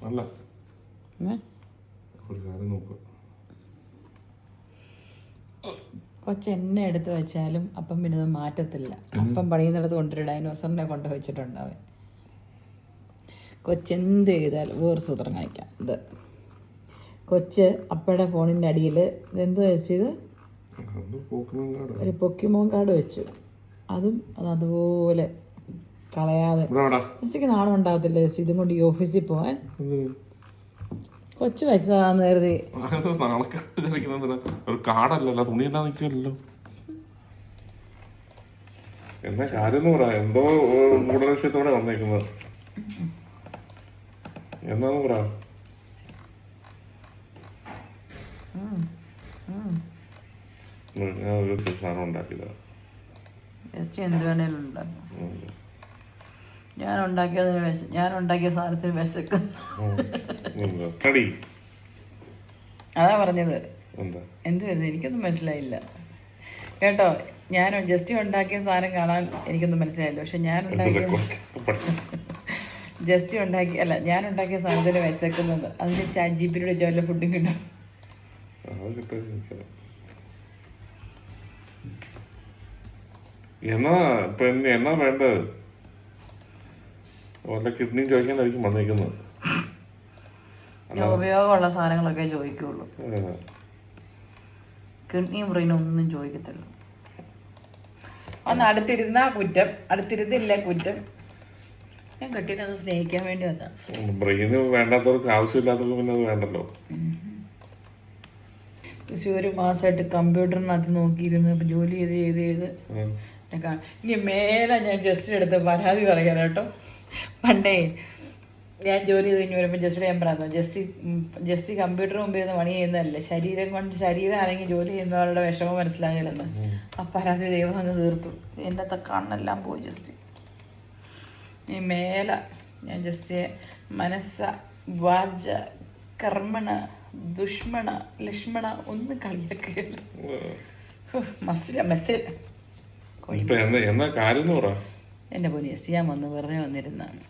അല്ല ഒരു കാര്യം നോക്കുക. കൊച്ചെന്നെ എടുത്ത് വെച്ചാലും അപ്പം പിന്നെ അത് മാറ്റത്തില്ല. അപ്പം പണിയുന്നിടത്ത് കൊണ്ടൊരു ഡൈനോസറിനെ കൊണ്ട് വെച്ചിട്ടുണ്ട് അവൻ. കൊച്ചെന്ത് ചെയ്താലും വേറെ സൂത്രം കാണിക്കാം. ഇത് കൊച്ച് അപ്പയുടെ ഫോണിൻ്റെ അടിയിൽ ഇതെന്തോ വെച്ചത് ഒരു പൊക്കിമോൻ കാർഡ് വെച്ചു. അതും അതുപോലെ കളയാതെ ജസ്റ്റിക്ക് നാണം ഉണ്ടാകത്തില്ല. ജസ്റ്റ് ഇതും കൊണ്ട് ഈ ഓഫീസിൽ പോവാൻ കൊച്ചു വെച്ചതാന്ന് കരുതി. ഒരു കാർഡല്ലല്ലോ, തുണി ഉണ്ടാ നിൽക്കുമല്ലോ. എന്നാ കാര്യം എന്ന് പറയാ, എന്തോ ഗൂഢലക്ഷ്യത്തോടെ വന്നേക്കുന്നത്. എന്നാന്ന് പറയാ, ഞാൻ ഒരു സാധനം ഉണ്ടാക്കിയതാ. എന്ത് വേണേലും ഉണ്ടാക്കും. ഞാൻ ഉണ്ടാക്കിയ സാധനത്തിന് വിശക്കുന്നു. അതാ പറഞ്ഞത്. എന്ത് എനിക്കൊന്നും മനസ്സിലായില്ല കേട്ടോ. ഞാൻ ജസ്റ്റ് ഉണ്ടാക്കിയ സാധനം കാണാൻ എനിക്കൊന്നും മനസ്സിലായില്ല. പക്ഷെ ഞാൻ ഉണ്ടാക്കിയ സാധനത്തിന് വിശക്കുന്നത്. അതിന് ChatGPT ചോദിച്ചാൽ ഫുഡും കിട്ടും. എന്നാ വേണ്ടത്? വല്ല കിഡ്നിയും ചോദിക്കാനായിരിക്കും വന്നേക്കുന്നത്. ഉപയോഗമുള്ള സാധനങ്ങളൊക്കെ ചോദിക്കുള്ളൂ. കിഡ്നിയും ബ്രെയിനും ഒന്നും ചോദിക്കത്തില്ല. അന്ന് അടുത്തിരുന്നാ കുറ്റം, അടുത്തിരുന്നില്ല കുറ്റം. ഞാൻ കെട്ടിനത് സ്നേഹിക്കാൻ വേണ്ടി വന്നാ. ബ്രെയിന് വേണ്ടാത്തവർക്ക് ആവശ്യമില്ലാത്തവർക്ക് പിന്നെ അത് വേണ്ടല്ലോ. ഒരു മാസമായിട്ട് കമ്പ്യൂട്ടറിനകത്ത് നോക്കിയിരുന്ന് ജോലി ചെയ്ത് ഇനി മേലെ ഞാൻ ജസ്റ്റ് എടുത്ത് പരാതി പറയാൻ കേട്ടോ. പണ്ടേ ഞാൻ ജോലി ചെയ്ത് കഴിഞ്ഞ് വരുമ്പോൾ ജസ്റ്റ് ഞാൻ പറഞ്ഞു, ജസ്റ്റ് കമ്പ്യൂട്ടർ മുമ്പ് ചെയ്ത് പണി ചെയ്യുന്നതല്ലേ, ശരീരം ആണെങ്കിൽ ജോലി ചെയ്യുന്നവരുടെ വിഷമം മനസ്സിലാകില്ലെന്ന്. ആ പരാതി ദൈവം അങ്ങ് തീർത്തു. എൻ്റെ കണ്ണെല്ലാം പോയി. ജസ്റ്റ് ഈ മേല ഞാൻ ജസ്റ്റ് മനസ്സ വാച കർമ്മണ ദുഷ്മണ ലക്ഷ്മണ ഒന്ന് കളിയാക്കുകയല്ല. എന്റെ പൊന്നിയസ് ഞാൻ വന്ന് വെറുതെ വന്നിരുന്നാണ്.